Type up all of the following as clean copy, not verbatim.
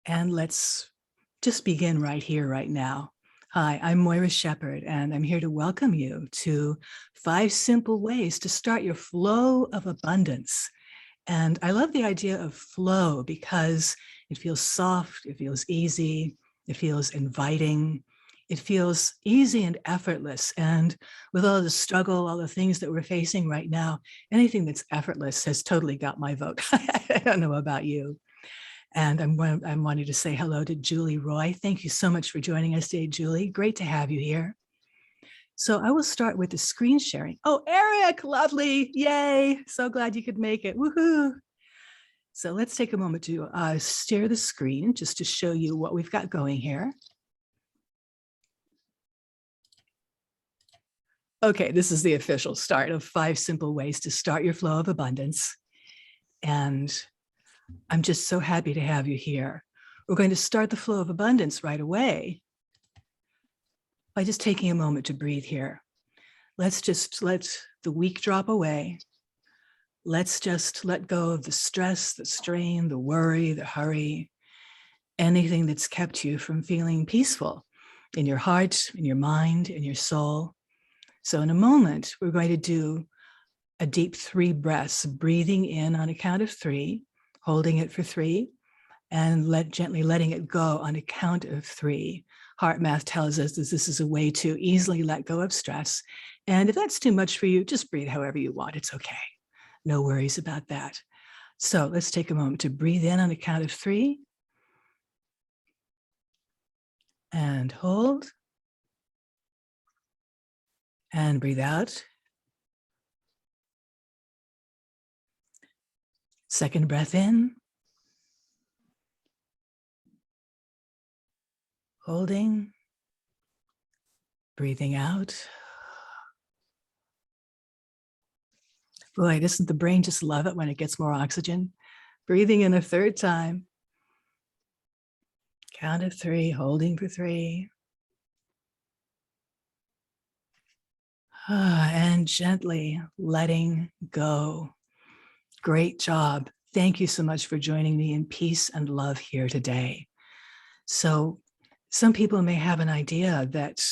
And let's just begin right here, right now. Hi, I'm Moira Shepherd, and I'm here to welcome you to 5 simple ways to start your flow of abundance. And I love the idea of flow because it feels soft, it feels easy, it feels inviting, it feels easy and effortless. And with all the struggle, all the things that we're facing right now, anything that's effortless has totally got my vote. I don't know about you. And I'm wanting to say hello to Julie Roy. Thank you so much for joining us today, Julie. Great to have you here. So I will start with the screen sharing. Oh, Eric, lovely. Yay. So glad you could make it. Woohoo. So let's take a moment to share the screen just to show you what we've got going here. Okay, this is the official start of 5 simple ways to start your flow of abundance. And I'm just so happy to have you here. We're going to start the flow of abundance right away by just taking a moment to breathe here. Let's just let the week drop away. Let's just let go of the stress, the strain, the worry, the hurry, anything that's kept you from feeling peaceful in your heart, in your mind, in your soul. So in a moment, we're going to do a deep 3 breaths, breathing in on a count of 3, holding it for 3, and gently letting it go on a count of 3. Heart math tells us that this is a way to easily let go of stress. And if that's too much for you, just breathe however you want. It's okay. No worries about that. So let's take a moment to breathe in on a count of 3. And hold. And breathe out. Second breath in. Holding. Breathing out. Boy, doesn't the brain just love it when it gets more oxygen? Breathing in a 3rd time. Count of 3, holding for 3. And gently letting go. Great job. Thank you so much for joining me in peace and love here today. So some people may have an idea that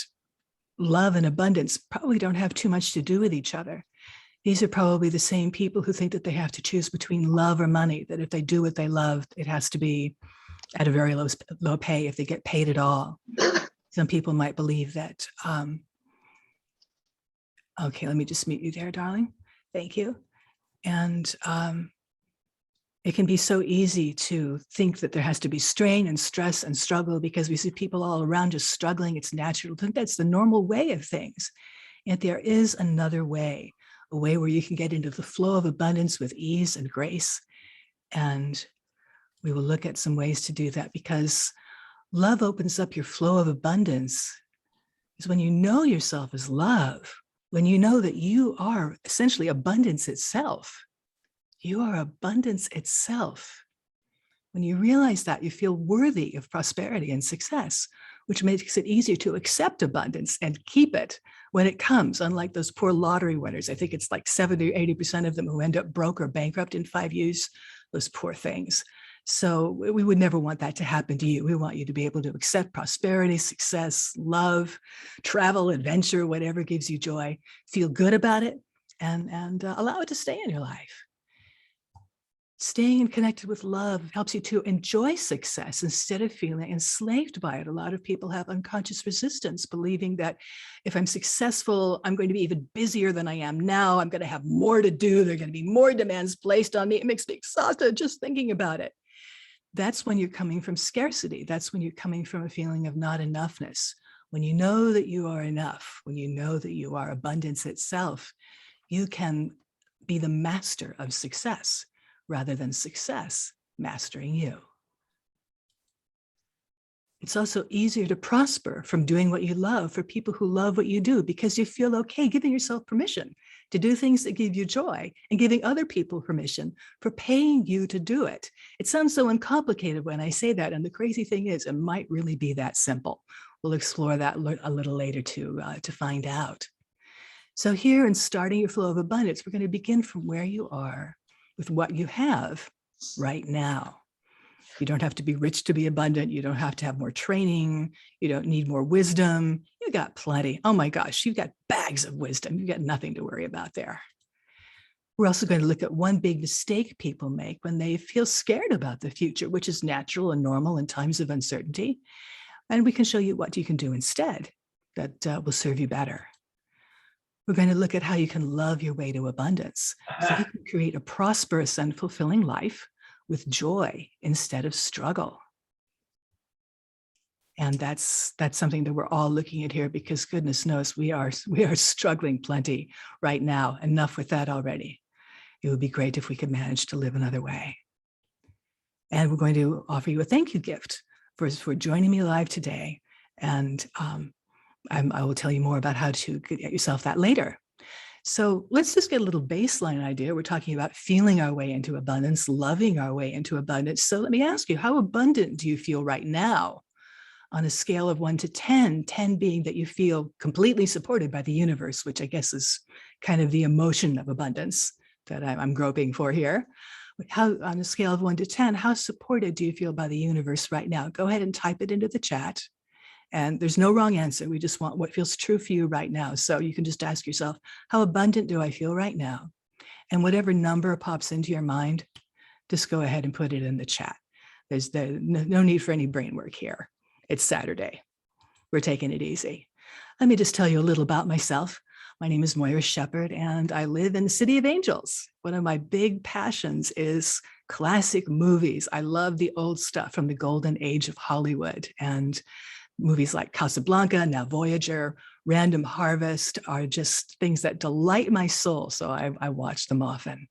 love and abundance probably don't have too much to do with each other. These are probably the same people who think that they have to choose between love or money, that if they do what they love, it has to be at a very low pay if they get paid at all. Some people might believe that. Okay, let me just meet you there, darling. Thank you. And it can be so easy to think that there has to be strain and stress and struggle because we see people all around us struggling. It's natural to think that's the normal way of things. Yet there is another way, a way where you can get into the flow of abundance with ease and grace. And we will look at some ways to do that because love opens up your flow of abundance. Is when you know yourself as love, when you know that you are essentially abundance itself. You are abundance itself. When you realize that, you feel worthy of prosperity and success, which makes it easier to accept abundance and keep it when it comes, unlike those poor lottery winners. I think it's like 70 or 80% of them who end up broke or bankrupt in 5 years, those poor things. So we would never want that to happen to you. We want you to be able to accept prosperity, success, love, travel, adventure, whatever gives you joy, feel good about it, and allow it to stay in your life. Staying and connected with love helps you to enjoy success instead of feeling enslaved by it. A lot of people have unconscious resistance, believing that if I'm successful, I'm going to be even busier than I am now. I'm going to have more to do. There are going to be more demands placed on me. It makes me exhausted just thinking about it. That's when you're coming from scarcity. That's when you're coming from a feeling of not enoughness. When you know that you are enough, when you know that you are abundance itself, you can be the master of success, rather than success mastering you. It's also easier to prosper from doing what you love for people who love what you do because you feel okay giving yourself permission to do things that give you joy and giving other people permission for paying you to do it. It sounds so uncomplicated when I say that, and the crazy thing is it might really be that simple. We'll explore that a little later to find out. So here in starting your flow of abundance, we're going to begin from where you are with what you have right now. You don't have to be rich to be abundant. You don't have to have more training. You don't need more wisdom. You got plenty. Oh my gosh, you've got bags of wisdom. You've got nothing to worry about there. We're also going to look at one big mistake people make when they feel scared about the future, which is natural and normal in times of uncertainty. And we can show you what you can do instead that will serve you better. We're going to look at how you can love your way to abundance so you can create a prosperous and fulfilling life with joy instead of struggle. And that's something that we're all looking at here, because goodness knows we are struggling plenty right now. Enough with that already. It would be great if we could manage to live another way. And we're going to offer you a thank you gift for joining me live today. And I will tell you more about how to get yourself that later. So let's just get a little baseline idea. We're talking about feeling our way into abundance, loving our way into abundance. So let me ask you, how abundant do you feel right now? On a scale of 1 to 10, 10 being that you feel completely supported by the universe, which I guess is kind of the emotion of abundance that I'm groping for here. How, on a scale of 1 to 10, how supported do you feel by the universe right now? Go ahead and type it into the chat. And there's no wrong answer. We just want what feels true for you right now. So you can just ask yourself, how abundant do I feel right now? And whatever number pops into your mind, just go ahead and put it in the chat. There's no need for any brain work here. It's Saturday. We're taking it easy. Let me just tell you a little about myself. My name is Moira Shepherd, and I live in the City of Angels. One of my big passions is classic movies. I love the old stuff from the golden age of Hollywood, and movies like Casablanca, now Voyager, Random Harvest are just things that delight my soul, so I watch them often.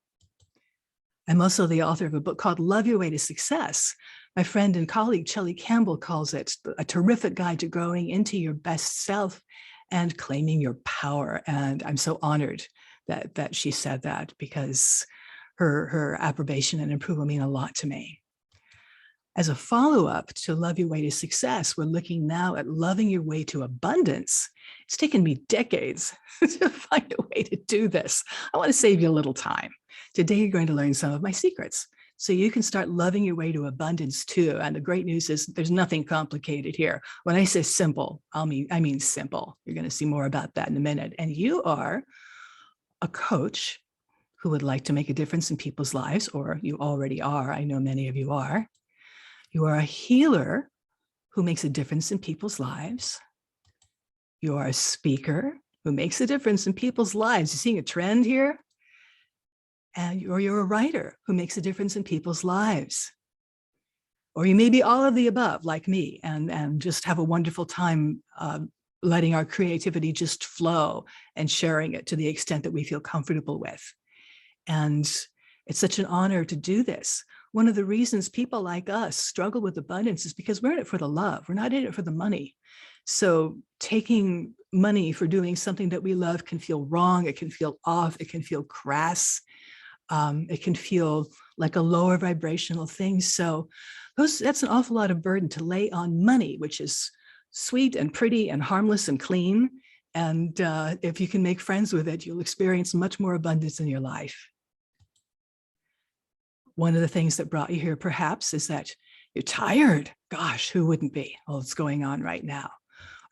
I'm also the author of a book called Love Your Way to Success. My friend and colleague, Shelley Campbell, calls it a terrific guide to growing into your best self and claiming your power. And I'm so honored that she said that, because her approbation and approval mean a lot to me. As a follow-up to Love Your Way to Success, we're looking now at loving your way to abundance. It's taken me decades to find a way to do this. I want to save you a little time. Today, you're going to learn some of my secrets, so you can start loving your way to abundance too. And the great news is there's nothing complicated here. When I say simple, I mean simple. You're going to see more about that in a minute. And you are a coach who would like to make a difference in people's lives, or you already are. I know many of you are. You are a healer who makes a difference in people's lives. You are a speaker who makes a difference in people's lives. You seeing a trend here? Or you're a writer who makes a difference in people's lives. Or you may be all of the above, like me, and just have a wonderful time letting our creativity just flow and sharing it to the extent that we feel comfortable with. And it's such an honor to do this. One of the reasons people like us struggle with abundance is because we're in it for the love. We're not in it for the money. So taking money for doing something that we love can feel wrong. It can feel off. It can feel crass. It can feel like a lower vibrational thing. So that's an awful lot of burden to lay on money, which is sweet and pretty and harmless and clean. And if you can make friends with it, you'll experience much more abundance in your life. One of the things that brought you here perhaps is that you're tired. Gosh, who wouldn't be? All that's going on right now.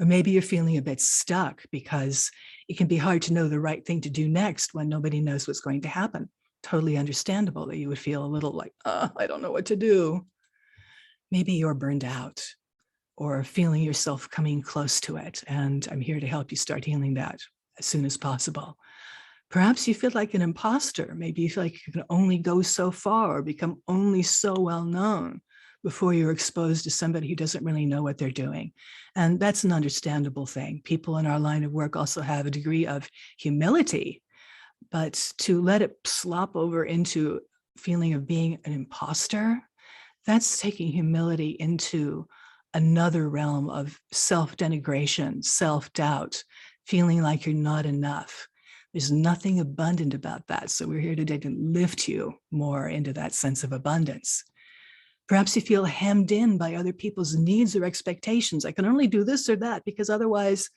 Or maybe you're feeling a bit stuck because it can be hard to know the right thing to do next when nobody knows what's going to happen. Totally understandable that you would feel a little like, I don't know what to do. Maybe you're burned out or feeling yourself coming close to it. And I'm here to help you start healing that as soon as possible. Perhaps you feel like an imposter. Maybe you feel like you can only go so far or become only so well known before you're exposed to somebody who doesn't really know what they're doing. And that's an understandable thing. People in our line of work also have a degree of humility, but to let it slop over into feeling of being an imposter, that's taking humility into another realm of self-denigration, self-doubt, feeling like you're not enough. There's nothing abundant about that. So we're here today to lift you more into that sense of abundance. Perhaps you feel hemmed in by other people's needs or expectations. I can only do this or that because otherwise,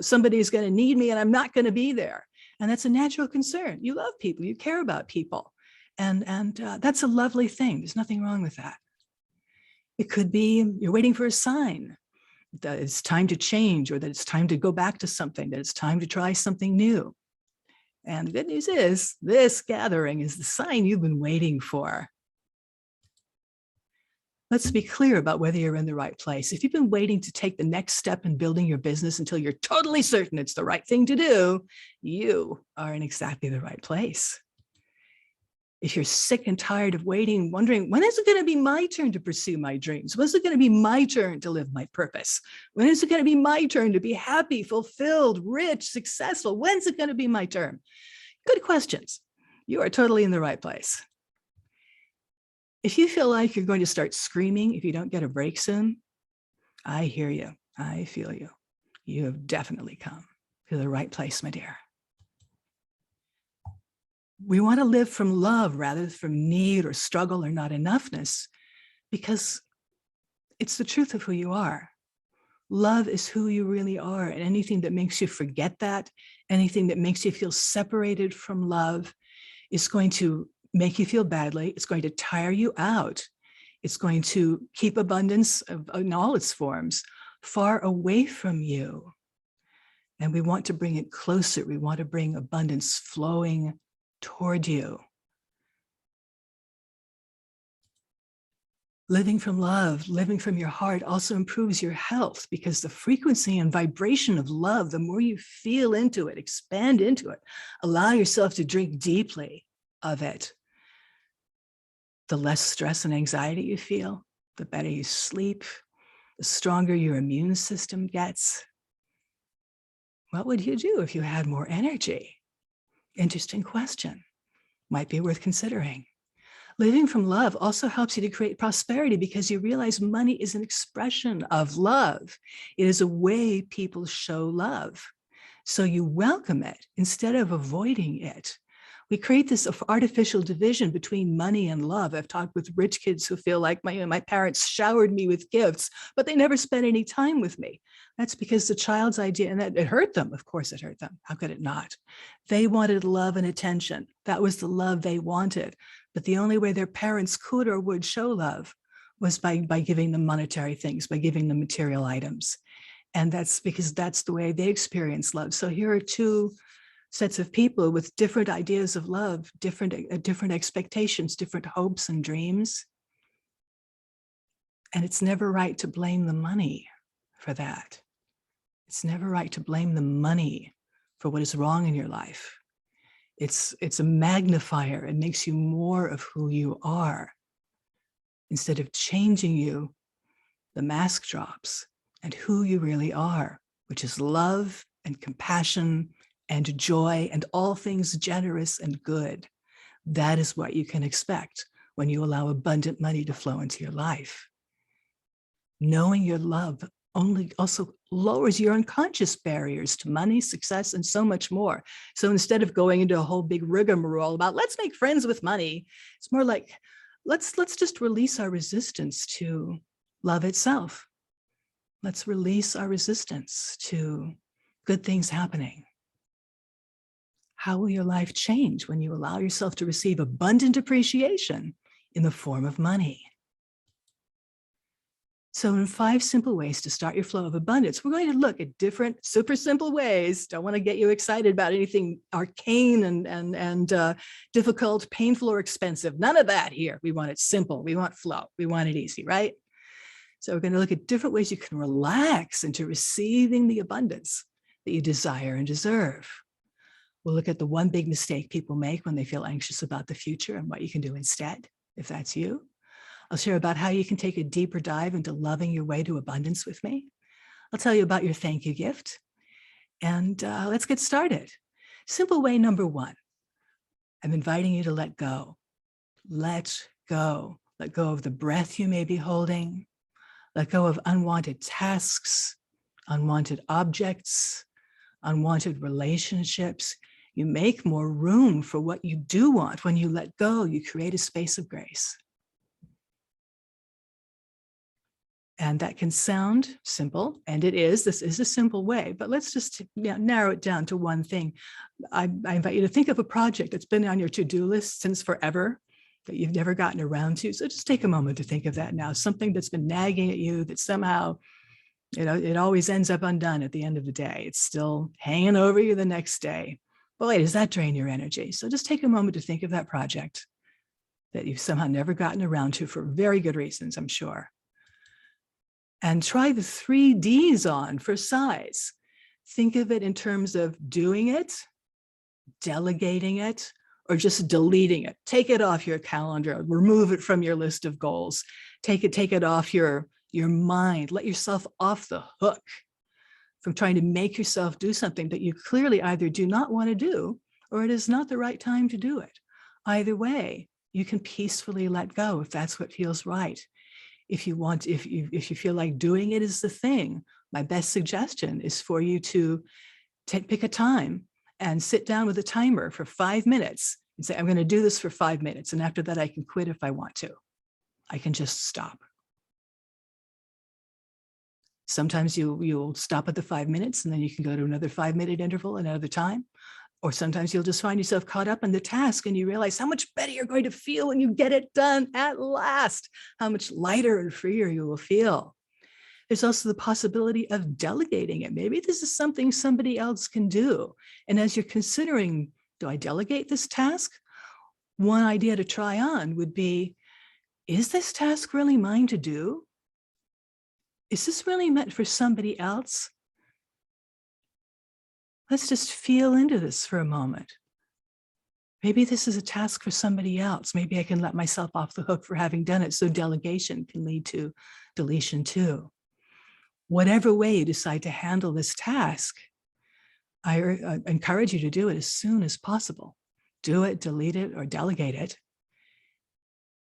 somebody's going to need me and I'm not going to be there. And that's a natural concern. You love people, you care about people. And that's a lovely thing. There's nothing wrong with that. It could be you're waiting for a sign that it's time to change, or that it's time to go back to something, that it's time to try something new. And the good news is this gathering is the sign you've been waiting for. Let's be clear about whether you're in the right place. If you've been waiting to take the next step in building your business until you're totally certain it's the right thing to do, you are in exactly the right place. If you're sick and tired of waiting, wondering, when is it going to be my turn to pursue my dreams? When is it going to be my turn to live my purpose? When is it going to be my turn to be happy, fulfilled, rich, successful? When's it going to be my turn? Good questions. You are totally in the right place. If you feel like you're going to start screaming if you don't get a break soon, I hear you. I feel you. You have definitely come to the right place, my dear. We want to live from love rather than from need or struggle or not enoughness, because it's the truth of who you are. Love is who you really are, and anything that makes you forget that, anything that makes you feel separated from love, is going to make you feel badly. It's going to tire you out. It's going to keep abundance in all its forms far away from you. And we want to bring it closer. We want to bring abundance flowing toward you. Living from love, living from your heart also improves your health, because the frequency and vibration of love, the more you feel into it, expand into it, allow yourself to drink deeply of it, the less stress and anxiety you feel, the better you sleep, the stronger your immune system gets. What would you do if you had more energy? Interesting question. Might be worth considering. Living from love also helps you to create prosperity, because you realize money is an expression of love. It is a way people show love. So you welcome it instead of avoiding it. We create this artificial division between money and love. I've talked with rich kids who feel like my parents showered me with gifts, but they never spent any time with me. That's because the child's idea, and it hurt them. Of course it hurt them. How could it not? They wanted love and attention. That was the love they wanted. But the only way their parents could or would show love was by giving them monetary things, by giving them material items. And that's because that's the way they experience love. So here are two sets of people with different ideas of love, different expectations, different hopes and dreams. And it's never right to blame the money for that. It's never right to blame the money for what is wrong in your life. It's a magnifier. It makes you more of who you are. Instead of changing you, the mask drops, and who you really are, which is love and compassion and joy and all things generous and good. That is what you can expect when you allow abundant money to flow into your life. Knowing your love also lowers your unconscious barriers to money, success, and so much more. So instead of going into a whole big rigmarole about let's make friends with money, it's more like let's just release our resistance to love itself. Let's release our resistance to good things happening. How will your life change when you allow yourself to receive abundant appreciation in the form of money? So in 5 simple ways to start your flow of abundance, we're going to look at different super simple ways. Don't want to get you excited about anything arcane and difficult, painful, or expensive. None of that here. We want it simple. We want flow. We want it easy, right? So we're going to look at different ways you can relax into receiving the abundance that you desire and deserve. We'll look at the one big mistake people make when they feel anxious about the future and what you can do instead, if that's you. I'll share about how you can take a deeper dive into loving your way to abundance with me. I'll tell you about your thank you gift. And let's get started. Simple way number 1. I'm inviting you to let go. Let go. Let go of the breath you may be holding. Let go of unwanted tasks, unwanted objects, unwanted relationships. You make more room for what you do want. When you let go, you create a space of grace. And that can sound simple, and it is. This is a simple way, but let's just narrow it down to one thing. I invite you to think of a project that's been on your to-do list since forever, that you've never gotten around to. So just take a moment to think of that now, something that's been nagging at you that somehow, it always ends up undone at the end of the day. It's still hanging over you the next day. Boy, does that drain your energy. So just take a moment to think of that project that you've somehow never gotten around to for very good reasons, I'm sure. And try the 3Ds on for size. Think of it in terms of doing it, delegating it, or just deleting it. Take it off your calendar, remove it from your list of goals. Take it off your mind. Let yourself off the hook from trying to make yourself do something that you clearly either do not want to do, or it is not the right time to do it. Either way, you can peacefully let go if that's what feels right. If you feel like doing it is the thing, my best suggestion is for you to pick a time and sit down with a timer for 5 minutes and say, I'm going to do this for 5 minutes. And after that, I can quit if I want to. I can just stop. Sometimes you'll stop at the 5 minutes and then you can go to another 5-minute interval another time. Or sometimes you'll just find yourself caught up in the task and you realize how much better you're going to feel when you get it done at last, how much lighter and freer you will feel. There's also the possibility of delegating it. Maybe this is something somebody else can do. And as you're considering, do I delegate this task? One idea to try on would be, is this task really mine to do? Is this really meant for somebody else? Let's just feel into this for a moment. Maybe this is a task for somebody else. Maybe I can let myself off the hook for having done it, so delegation can lead to deletion too. Whatever way you decide to handle this task, I encourage you to do it as soon as possible. Do it, delete it, or delegate it.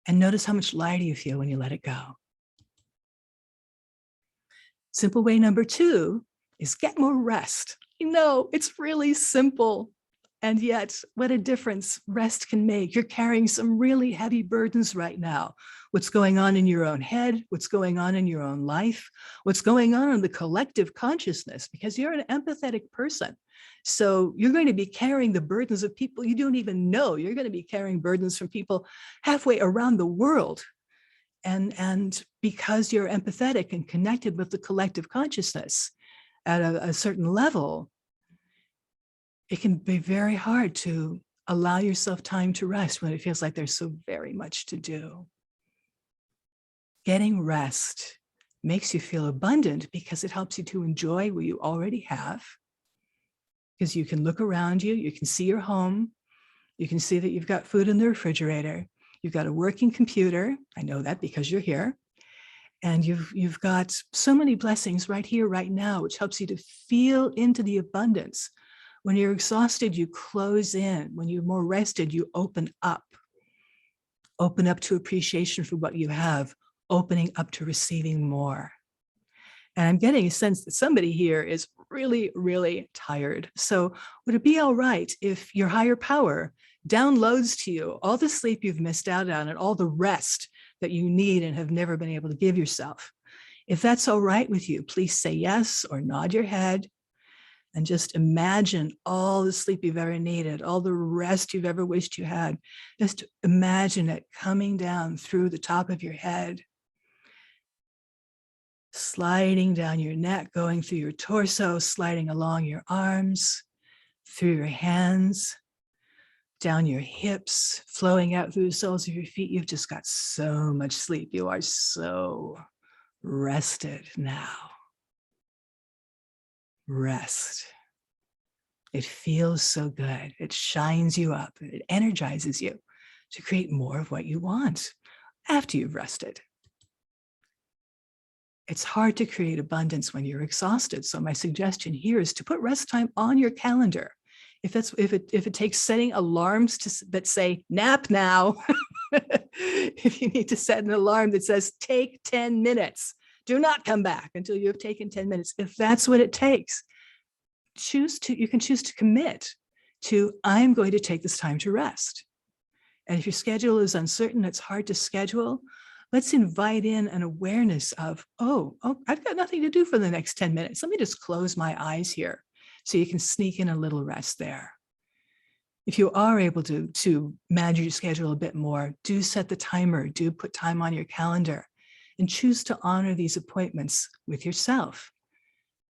And notice how much lighter you feel when you let it go. Simple way number 2 is get more rest. You know, it's really simple. And yet, what a difference rest can make. You're carrying some really heavy burdens right now. What's going on in your own head, what's going on in your own life, what's going on in the collective consciousness, because you're an empathetic person. So you're going to be carrying the burdens of people you don't even know. You're going to be carrying burdens from people halfway around the world. And because you're empathetic and connected with the collective consciousness at a certain level, it can be very hard to allow yourself time to rest when it feels like there's so very much to do. Getting rest makes you feel abundant because it helps you to enjoy what you already have. Because you can look around you, you can see your home, you can see that you've got food in the refrigerator, you've got a working computer. I know that because you're here. And you've got so many blessings right here, right now, which helps you to feel into the abundance. When you're exhausted, you close in. When you're more rested, you open up. Open up to appreciation for what you have, opening up to receiving more. And I'm getting a sense that somebody here is really, really tired. So would it be all right if your higher power downloads to you all the sleep you've missed out on and all the rest that you need and have never been able to give yourself? If that's all right with you, please say yes or nod your head and just imagine all the sleep you've ever needed, all the rest you've ever wished you had. Just imagine it coming down through the top of your head, sliding down your neck, going through your torso, sliding along your arms, through your hands, down your hips, flowing out through the soles of your feet. You've just got so much sleep. You are so rested now. Rest. It feels so good. It shines you up. It energizes you to create more of what you want after you've rested. It's hard to create abundance when you're exhausted. So my suggestion here is to put rest time on your calendar. If it takes setting alarms that say nap now, if you need to set an alarm that says take 10 minutes, do not come back until you have taken 10 minutes. If that's what it takes, you can choose to commit to, I'm going to take this time to rest. And if your schedule is uncertain, it's hard to schedule, let's invite in an awareness of, oh, I've got nothing to do for the next 10 minutes. Let me just close my eyes here so you can sneak in a little rest there. If you are able to manage your schedule a bit more, do set the timer, do put time on your calendar, and choose to honor these appointments with yourself.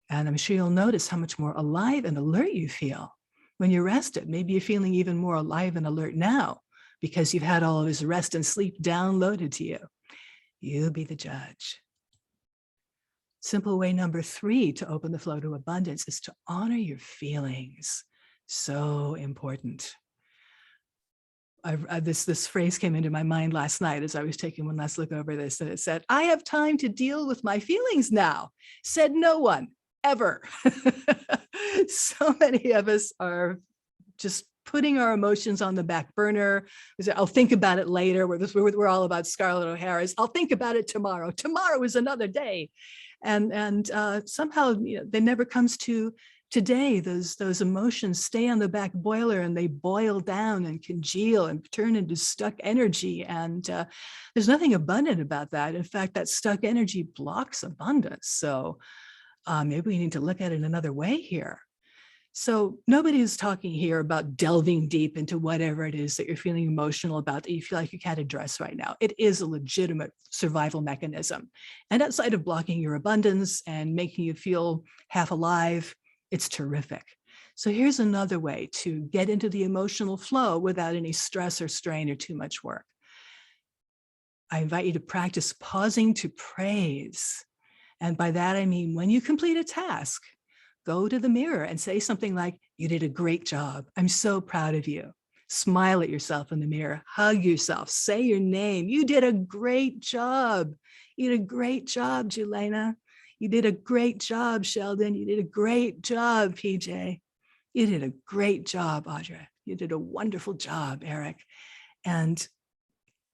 And I'm sure you'll notice how much more alive and alert you feel when you're rested. Maybe you're feeling even more alive and alert now because you've had all of this rest and sleep downloaded to you. You be the judge. Simple way number 3 to open the flow to abundance is to honor your feelings. So important. This phrase came into my mind last night as I was taking one last look over this, and it said, "I have time to deal with my feelings now," said no one, ever. So many of us are just putting our emotions on the back burner. We say, "I'll think about it later." We're all about Scarlett O'Hara's, "I'll think about it tomorrow. Tomorrow is another day." And somehow, they never comes to today. Those emotions stay on the back boiler and they boil down and congeal and turn into stuck energy. And there's nothing abundant about that. In fact, that stuck energy blocks abundance. So maybe we need to look at it another way here. So nobody is talking here about delving deep into whatever it is that you're feeling emotional about, that you feel like you can't address right now. It is a legitimate survival mechanism. And outside of blocking your abundance and making you feel half alive, it's terrific. So here's another way to get into the emotional flow without any stress or strain or too much work. I invite you to practice pausing to praise. And by that, I mean, when you complete a task, go to the mirror and say something like, "You did a great job. I'm so proud of you." Smile at yourself in the mirror, hug yourself, say your name. "You did a great job. You did a great job, Jelena. You did a great job, Sheldon. You did a great job, PJ. You did a great job, Audra. You did a wonderful job, Eric." And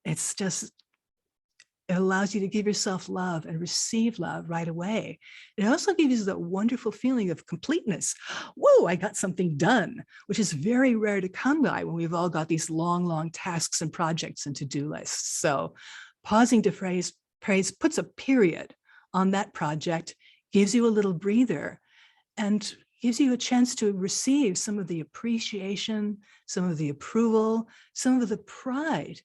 it's just, it allows you to give yourself love and receive love right away. It also gives you that wonderful feeling of completeness. Whoa, I got something done, which is very rare to come by when we've all got these long, long tasks and projects and to-do lists. So pausing to praise puts a period on that project, gives you a little breather, and gives you a chance to receive some of the appreciation, some of the approval, some of the pride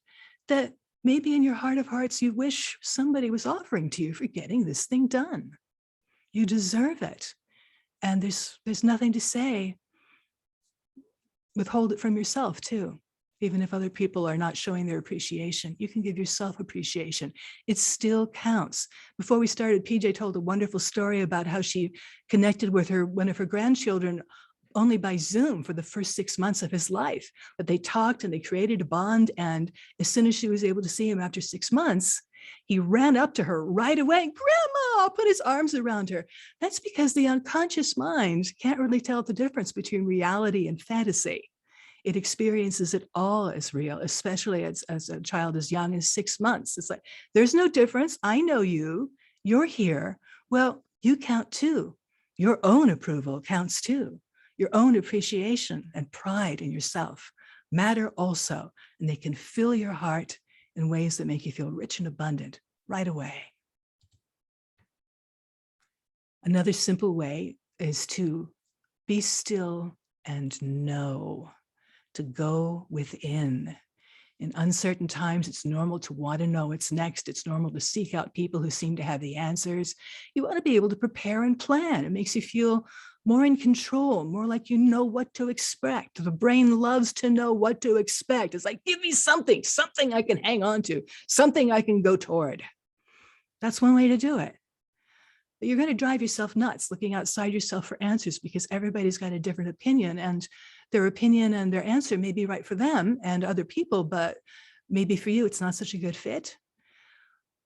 that maybe in your heart of hearts, you wish somebody was offering to you for getting this thing done. You deserve it. And there's nothing to say. Withhold it from yourself too. Even if other people are not showing their appreciation, you can give yourself appreciation. It still counts. Before we started, PJ told a wonderful story about how she connected with one of her grandchildren only by Zoom for the first 6 months of his life. But they talked and they created a bond. And as soon as she was able to see him after 6 months, he ran up to her right away. "Grandma," put his arms around her. That's because the unconscious mind can't really tell the difference between reality and fantasy. It experiences it all as real, especially as a child as young as 6 months. It's like, there's no difference. I know you. You're here. Well, you count too. Your own approval counts too. Your own appreciation and pride in yourself matter also, and they can fill your heart in ways that make you feel rich and abundant right away. Another simple way is to be still and know, to go within. In uncertain times, it's normal to want to know what's next. It's normal to seek out people who seem to have the answers. You want to be able to prepare and plan. It makes you feel more in control, more like you know what to expect. The brain loves to know what to expect. It's like, give me something I can hang on to, something I can go toward. That's one way to do it. But you're going to drive yourself nuts looking outside yourself for answers, because everybody's got a different opinion, and their opinion and their answer may be right for them and other people, but maybe for you, it's not such a good fit.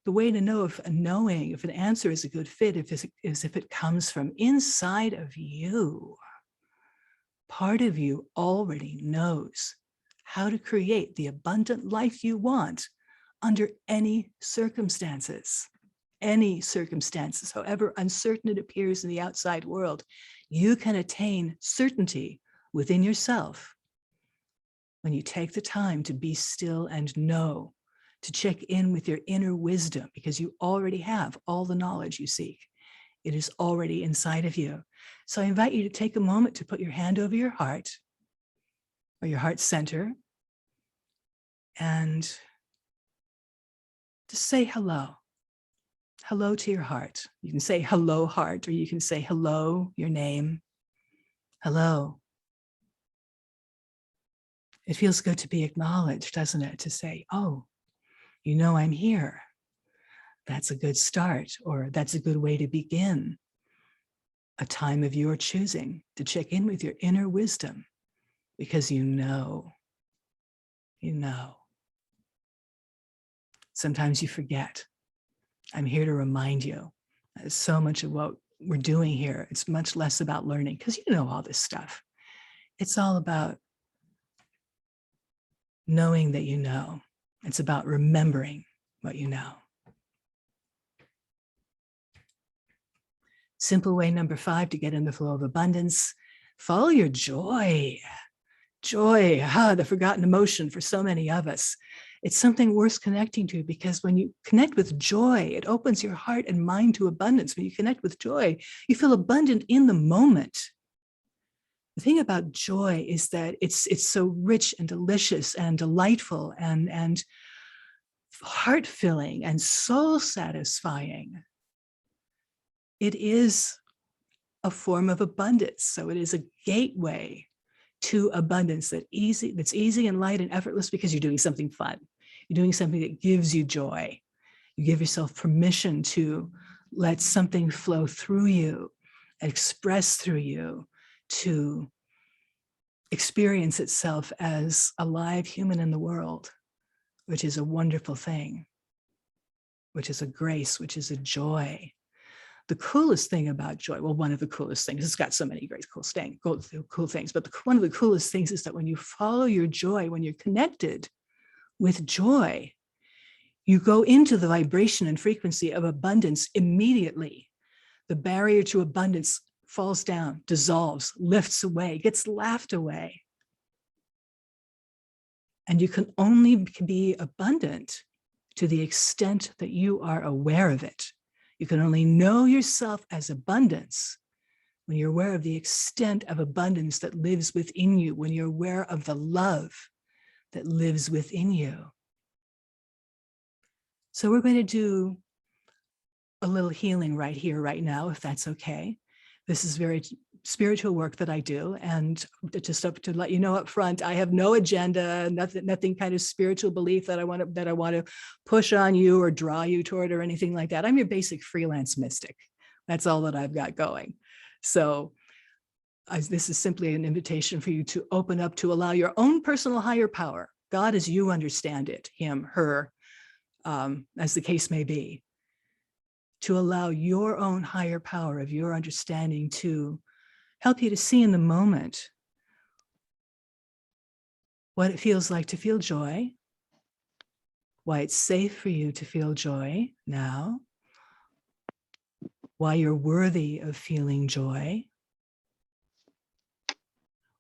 The way to know if an answer is a good fit is if it comes from inside of you. Part of you already knows how to create the abundant life you want under any circumstances. Any circumstances, however uncertain it appears in the outside world, you can attain certainty within yourself when you take the time to be still and know, to check in with your inner wisdom, because you already have all the knowledge you seek. It is already inside of you. So I invite you to take a moment to put your hand over your heart or your heart center, and just say hello. Hello to your heart. You can say hello, heart, or you can say hello, your name. Hello. It feels good to be acknowledged, doesn't it? To say, oh, you know I'm here. That's a good start, or that's a good way to begin a time of your choosing to check in with your inner wisdom, because you know. Sometimes you forget. I'm here to remind you. So much of what we're doing here, it's much less about learning, because you know all this stuff. It's all about knowing that you know. It's about remembering what you know. Simple way number 5 to get in the flow of abundance: follow your joy. Joy, the forgotten emotion for so many of us. It's something worth connecting to, because when you connect with joy, it opens your heart and mind to abundance. When you connect with joy, you feel abundant in the moment. The thing about joy is that it's so rich and delicious and delightful and heart-filling and soul satisfying. It is a form of abundance. So it is a gateway to abundance that's easy and light and effortless, because you're doing something fun. You're doing something that gives you joy. You give yourself permission to let something flow through you, express through you, to experience itself as a live human in the world, which is a wonderful thing, which is a grace, which is a joy. The coolest thing about joy, well, one of the coolest things, it's got so many great cool things, but one of the coolest things is that when you follow your joy, when you're connected with joy, you go into the vibration and frequency of abundance immediately. The barrier to abundance falls down, dissolves, lifts away, gets laughed away. And you can only be abundant to the extent that you are aware of it. You can only know yourself as abundance when you're aware of the extent of abundance that lives within you, when you're aware of the love that lives within you. So we're going to do a little healing right here, right now, if that's okay. This is very spiritual work that I do. And just to let you know up front, I have no agenda, nothing kind of spiritual belief that I want to push on you or draw you toward or anything like that. I'm your basic freelance mystic. That's all that I've got going. So this is simply an invitation for you to open up, to allow your own personal higher power, God as you understand it, him, her, as the case may be, to allow your own higher power of your understanding to help you to see in the moment what it feels like to feel joy, why it's safe for you to feel joy now, why you're worthy of feeling joy,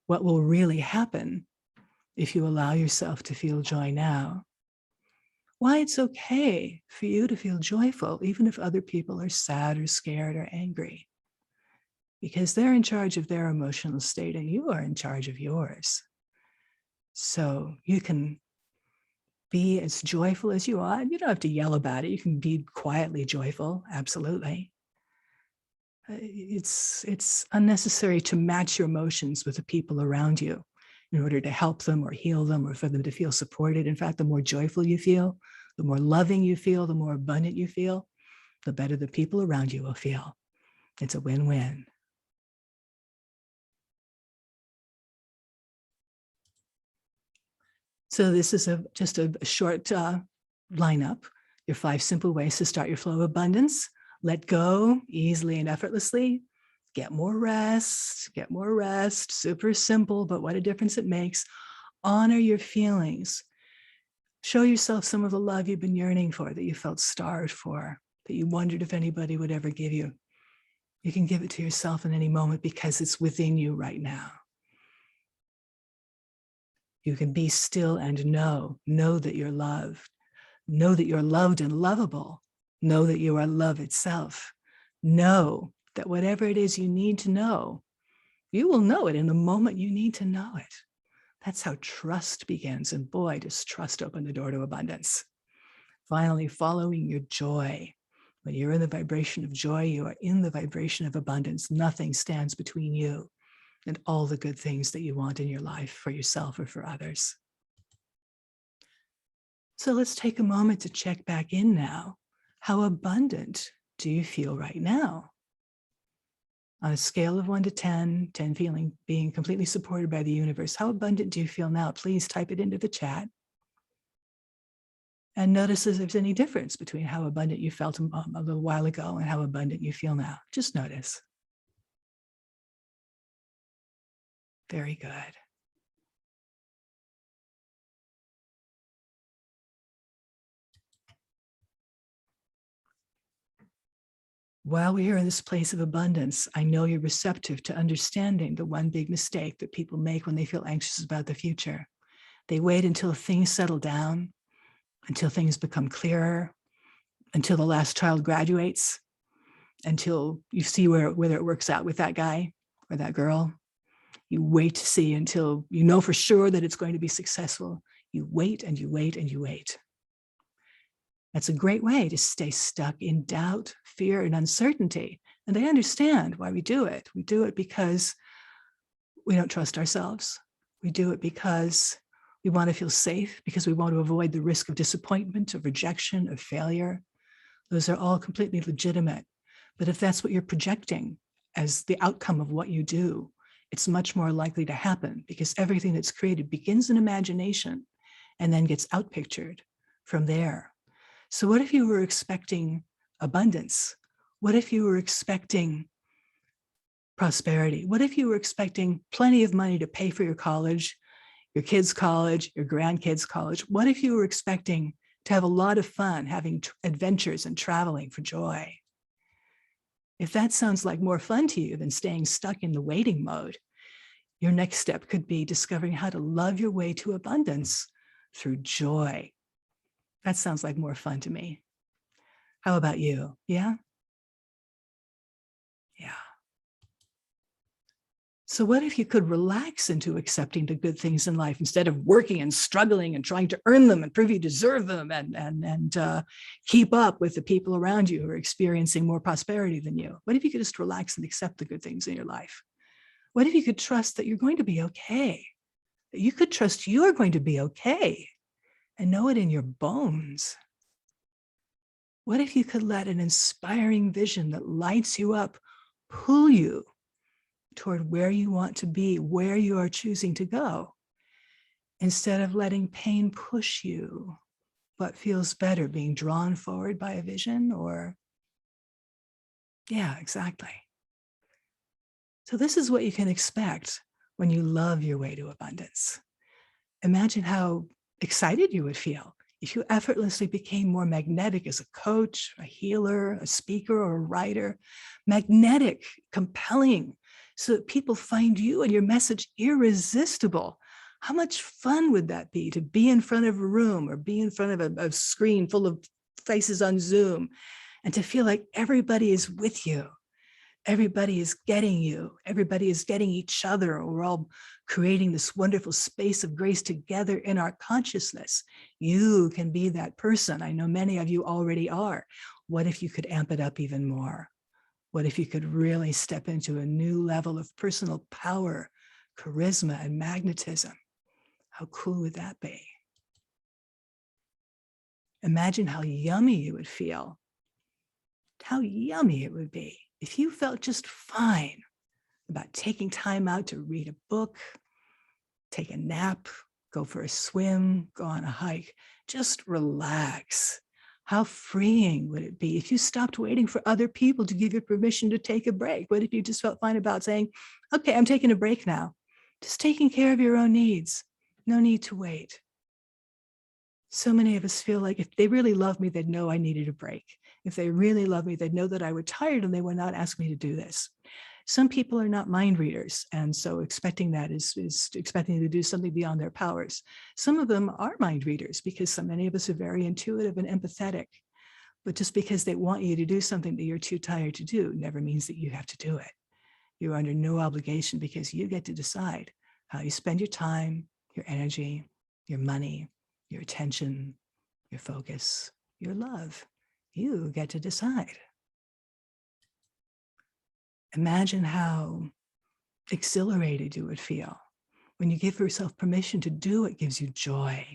what will really happen if you allow yourself to feel joy now, why it's okay for you to feel joyful, even if other people are sad or scared or angry, because they're in charge of their emotional state and you are in charge of yours. So you can be as joyful as you are. You don't have to yell about it. You can be quietly joyful, absolutely. It's unnecessary to match your emotions with the people around you in order to help them or heal them or for them to feel supported. In fact, the more joyful you feel, the more loving you feel, the more abundant you feel, the better the people around you will feel. It's a win-win. So this is just a short lineup, your 5 simple ways to start your flow of abundance. Let go easily and effortlessly. Get more rest, super simple, but what a difference it makes. Honor your feelings. Show yourself some of the love you've been yearning for, that you felt starved for, that you wondered if anybody would ever give you. You can give it to yourself in any moment because it's within you right now. You can be still and know that you're loved. Know that you're loved and lovable. Know that you are love itself. Know that whatever it is you need to know, you will know it in the moment you need to know it. That's how trust begins. And boy, does trust open the door to abundance. Finally, following your joy. When you're in the vibration of joy, you are in the vibration of abundance. Nothing stands between you and all the good things that you want in your life for yourself or for others. So let's take a moment to check back in now. How abundant do you feel right now? On a scale of 1 to 10, 10 being completely supported by the universe, how abundant do you feel now? Please type it into the chat. And notice if there's any difference between how abundant you felt a little while ago and how abundant you feel now. Just notice. Very good. While we are in this place of abundance, I know you're receptive to understanding the one big mistake that people make when they feel anxious about the future. They wait until things settle down, until things become clearer, until the last child graduates, until you see whether it works out with that guy or that girl. You wait to see until you know for sure that it's going to be successful. You wait and you wait and you wait. That's a great way to stay stuck in doubt, fear, and uncertainty. And I understand why we do it. We do it because we don't trust ourselves. We do it because we want to feel safe, because we want to avoid the risk of disappointment, of rejection, of failure. Those are all completely legitimate. But if that's what you're projecting as the outcome of what you do, it's much more likely to happen, because everything that's created begins in imagination and then gets outpictured from there. So what if you were expecting abundance? What if you were expecting prosperity? What if you were expecting plenty of money to pay for your college, your kids' college, your grandkids' college? What if you were expecting to have a lot of fun, having adventures and traveling for joy? If that sounds like more fun to you than staying stuck in the waiting mode, your next step could be discovering how to love your way to abundance through joy. That sounds like more fun to me. How about you? Yeah? Yeah. So what if you could relax into accepting the good things in life instead of working and struggling and trying to earn them and prove you deserve them and keep up with the people around you who are experiencing more prosperity than you? What if you could just relax and accept the good things in your life? What if you could trust that you're going to be okay? That you could trust you are going to be okay and know it in your bones? What if you could let an inspiring vision that lights you up pull you toward where you want to be, where you are choosing to go, instead of letting pain push you? What feels better, being drawn forward by a vision or? Yeah, exactly. So this is what you can expect when you love your way to abundance. Imagine how excited you would feel if you effortlessly became more magnetic as a coach, a healer, a speaker, or a writer. Magnetic, compelling, so that people find you and your message irresistible. How much fun would that be to be in front of a room or be in front of a screen full of faces on Zoom and to feel like everybody is with you? Everybody is getting you. Everybody is getting each other. We're all creating this wonderful space of grace together in our consciousness. You can be that person. I know many of you already are. What if you could amp it up even more? What if you could really step into a new level of personal power, charisma, and magnetism? How cool would that be? Imagine how yummy you would feel. How yummy it would be if you felt just fine about taking time out to read a book, take a nap, go for a swim, go on a hike, just relax. How freeing would it be if you stopped waiting for other people to give you permission to take a break? What if you just felt fine about saying, okay, I'm taking a break now. Just taking care of your own needs. No need to wait. So many of us feel like if they really love me, they'd know I needed a break. If they really love me, they'd know that I was tired and they would not ask me to do this. Some people are not mind readers, and so expecting that is expecting to do something beyond their powers. Some of them are mind readers because so many of us are very intuitive and empathetic. But just because they want you to do something that you're too tired to do never means that you have to do it. You're under no obligation because you get to decide how you spend your time, your energy, your money, your attention, your focus, your love. You get to decide. Imagine how exhilarated you would feel when you give yourself permission to do what gives you joy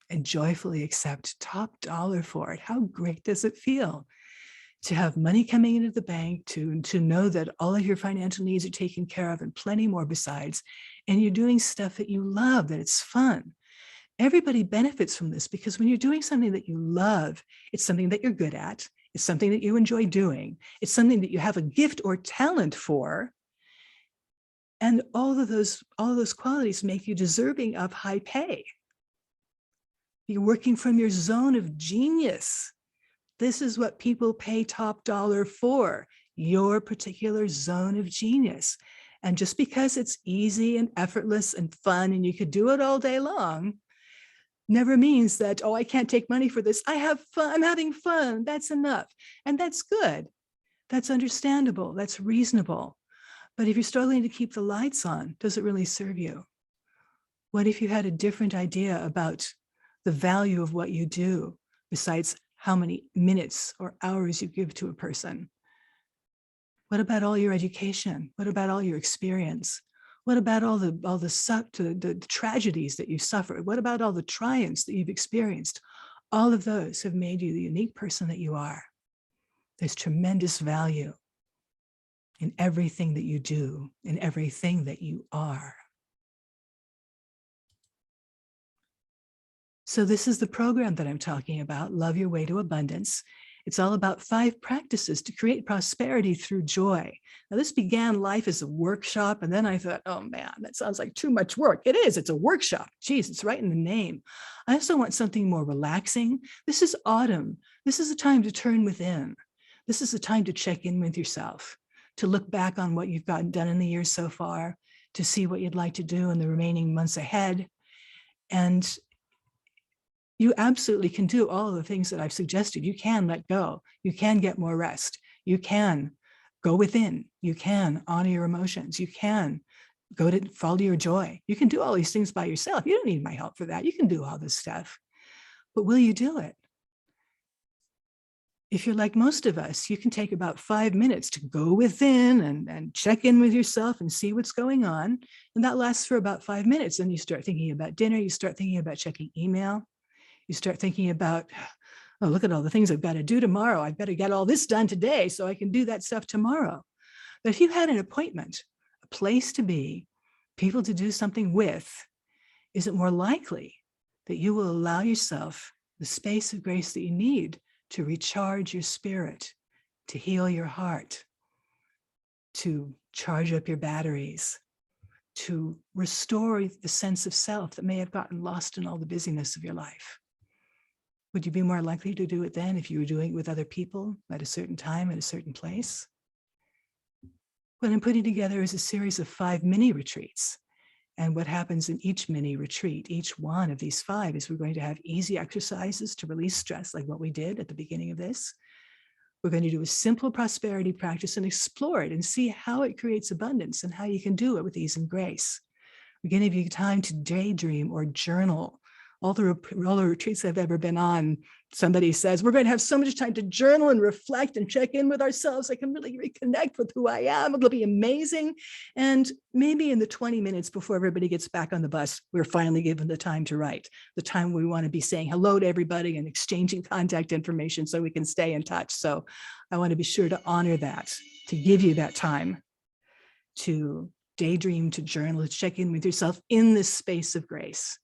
and joyfully accept top dollar for it. How great does it feel to have money coming into the bank, to know that all of your financial needs are taken care of and plenty more besides, and you're doing stuff that you love, that it's fun. Everybody benefits from this because when you're doing something that you love, it's something that you're good at, it's something that you enjoy doing, it's something that you have a gift or talent for, and all of those qualities make you deserving of high pay. You're working from your zone of genius. This is what people pay top dollar for, your particular zone of genius. And just because it's easy and effortless and fun and you could do it all day long, never means that, oh, I can't take money for this. I have fun, I'm having fun, that's enough. And that's good. That's understandable, that's reasonable. But if you're struggling to keep the lights on, does it really serve you? What if you had a different idea about the value of what you do besides how many minutes or hours you give to a person? What about all your education? What about all your experience? What about all the tragedies that you've suffered? What about all the triumphs that you've experienced? All of those have made you the unique person that you are. There's tremendous value in everything that you do, in everything that you are. So this is the program that I'm talking about, Love Your Way to Abundance. It's all about 5 practices to create prosperity through joy. Now, this began life as a workshop, and then I thought, oh man, that sounds like too much work. It is, it's a workshop. Geez, it's right in the name. I also want something more relaxing. This is autumn. This is a time to turn within. This is a time to check in with yourself, to look back on what you've gotten done in the year so far, to see what you'd like to do in the remaining months ahead. And you absolutely can do all of the things that I've suggested. You can let go. You can get more rest. You can go within. You can honor your emotions. You can go to follow your joy. You can do all these things by yourself. You don't need my help for that. You can do all this stuff. But will you do it? If you're like most of us, you can take about 5 minutes to go within and check in with yourself and see what's going on. And that lasts for about 5 minutes. Then you start thinking about dinner. You start thinking about checking email. You start thinking about, oh, look at all the things I've got to do tomorrow. I've got to get all this done today so I can do that stuff tomorrow. But if you had an appointment, a place to be, people to do something with, is it more likely that you will allow yourself the space of grace that you need to recharge your spirit, to heal your heart, to charge up your batteries, to restore the sense of self that may have gotten lost in all the busyness of your life? Would you be more likely to do it then if you were doing it with other people at a certain time, at a certain place? What I'm putting together is a series of 5 mini retreats. And what happens in each mini retreat, each one of these 5, is we're going to have easy exercises to release stress, like what we did at the beginning of this. We're going to do a simple prosperity practice and explore it and see how it creates abundance and how you can do it with ease and grace. We're going to give you time to daydream or journal. All the retreats I've ever been on, somebody says, we're going to have so much time to journal and reflect and check in with ourselves. I can really reconnect with who I am. It'll be amazing. And maybe in the 20 minutes before everybody gets back on the bus, we're finally given the time to write, the time we want to be saying hello to everybody and exchanging contact information so we can stay in touch. So I want to be sure to honor that, to give you that time to daydream, to journal, to check in with yourself in this space of grace.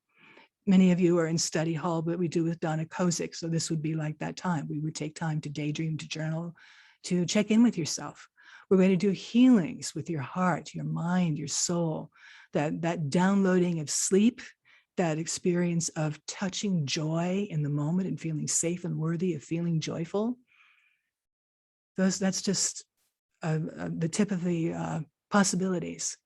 Many of you are in study hall, but we do with Donna Kozik. So this would be like that time. We would take time to daydream, to journal, to check in with yourself. We're going to do healings with your heart, your mind, your soul, that downloading of sleep, that experience of touching joy in the moment and feeling safe and worthy of feeling joyful. That's just the tip of the possibilities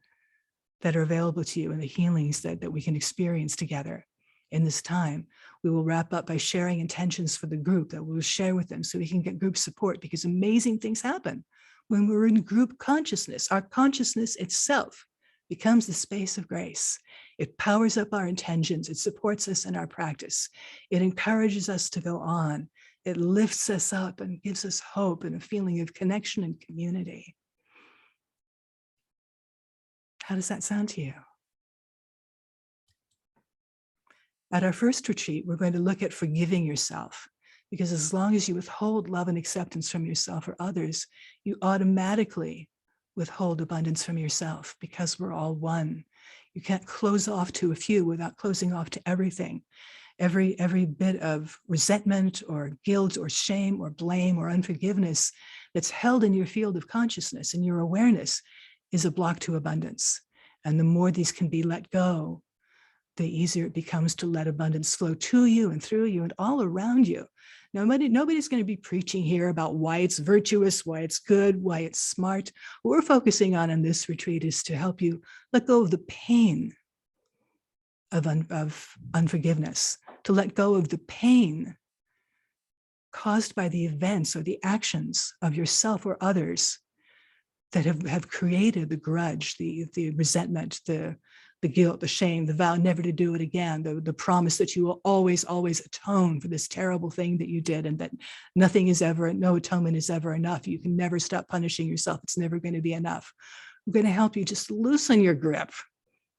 that are available to you and the healings that we can experience together. In this time, we will wrap up by sharing intentions for the group that we'll share with them so we can get group support, because amazing things happen when we're in group consciousness. Our consciousness itself becomes the space of grace. It powers up our intentions. It supports us in our practice. It encourages us to go on. It lifts us up and gives us hope and a feeling of connection and community. How does that sound to you? At our first retreat, we're going to look at forgiving yourself, because as long as you withhold love and acceptance from yourself or others, you automatically withhold abundance from yourself, because we're all one. You can't close off to a few without closing off to everything. Every bit of resentment or guilt or shame or blame or unforgiveness that's held in your field of consciousness and your awareness is a block to abundance. And the more these can be let go, the easier it becomes to let abundance flow to you and through you and all around you. Nobody's going to be preaching here about why it's virtuous, why it's good, why it's smart. What we're focusing on in this retreat is to help you let go of the pain of unforgiveness, to let go of the pain caused by the events or the actions of yourself or others that have created the grudge, the resentment, the guilt, the shame, the vow never to do it again, the promise that you will always, always atone for this terrible thing that you did, and that no atonement is ever enough. You can never stop punishing yourself. It's never going to be enough. We're going to help you just loosen your grip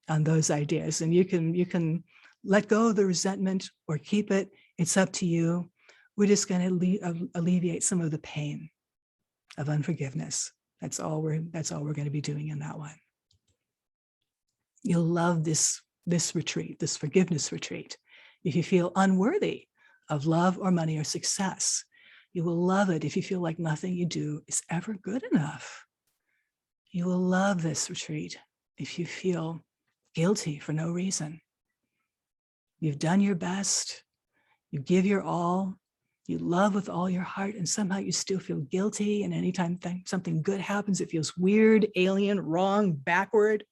on those ideas, and you can let go of the resentment or keep it. It's up to you. We're just going to alleviate some of the pain of unforgiveness. That's all we're going to be doing in that one. You'll love this retreat, this forgiveness retreat. If you feel unworthy of love or money or success, you will love it if you feel like nothing you do is ever good enough. You will love this retreat if you feel guilty for no reason. You've done your best, you give your all, you love with all your heart, and somehow you still feel guilty. And anytime something good happens, it feels weird, alien, wrong, backward.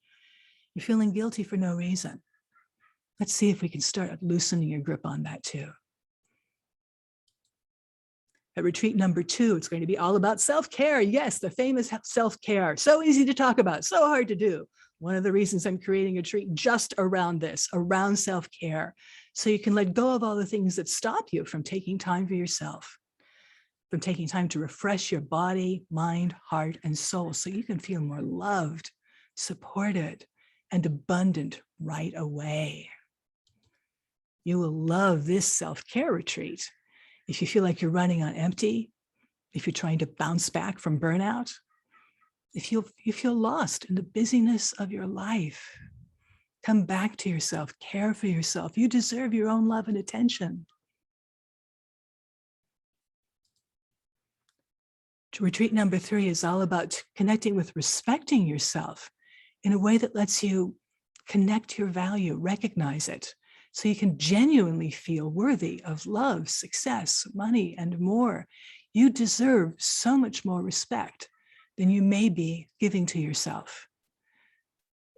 You're feeling guilty for no reason. Let's see if we can start loosening your grip on that too. At retreat number 2, it's going to be all about self-care. Yes, the famous self-care. So easy to talk about, so hard to do. One of the reasons I'm creating a retreat just around this, around self-care, so you can let go of all the things that stop you from taking time for yourself, from taking time to refresh your body, mind, heart, and soul, so you can feel more loved, supported, and abundant right away. You will love this self-care retreat. If you feel like you're running on empty, if you're trying to bounce back from burnout, if you feel lost in the busyness of your life, come back to yourself, care for yourself. You deserve your own love and attention. Retreat number 3 is all about connecting with respecting yourself in a way that lets you connect your value, recognize it, so you can genuinely feel worthy of love, success, money, and more. You deserve so much more respect than you may be giving to yourself.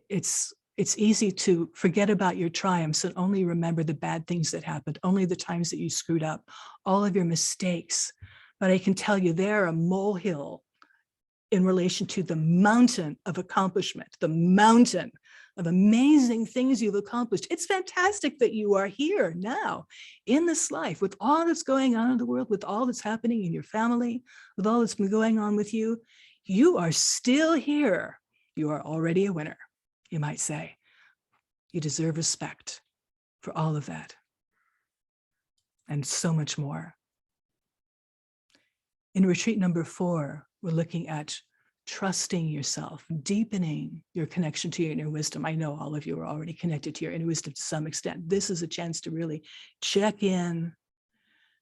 It's easy to forget about your triumphs and only remember the bad things that happened, only the times that you screwed up, all of your mistakes. But I can tell you they're a molehill in relation to the mountain of accomplishment, the mountain of amazing things you've accomplished. It's fantastic that you are here now in this life with all that's going on in the world, with all that's happening in your family, with all that's been going on with you. You are still here. You are already a winner, you might say. You deserve respect for all of that and so much more. In retreat number 4, we're looking at trusting yourself, deepening your connection to your inner wisdom. I know all of you are already connected to your inner wisdom to some extent. This is a chance to really check in,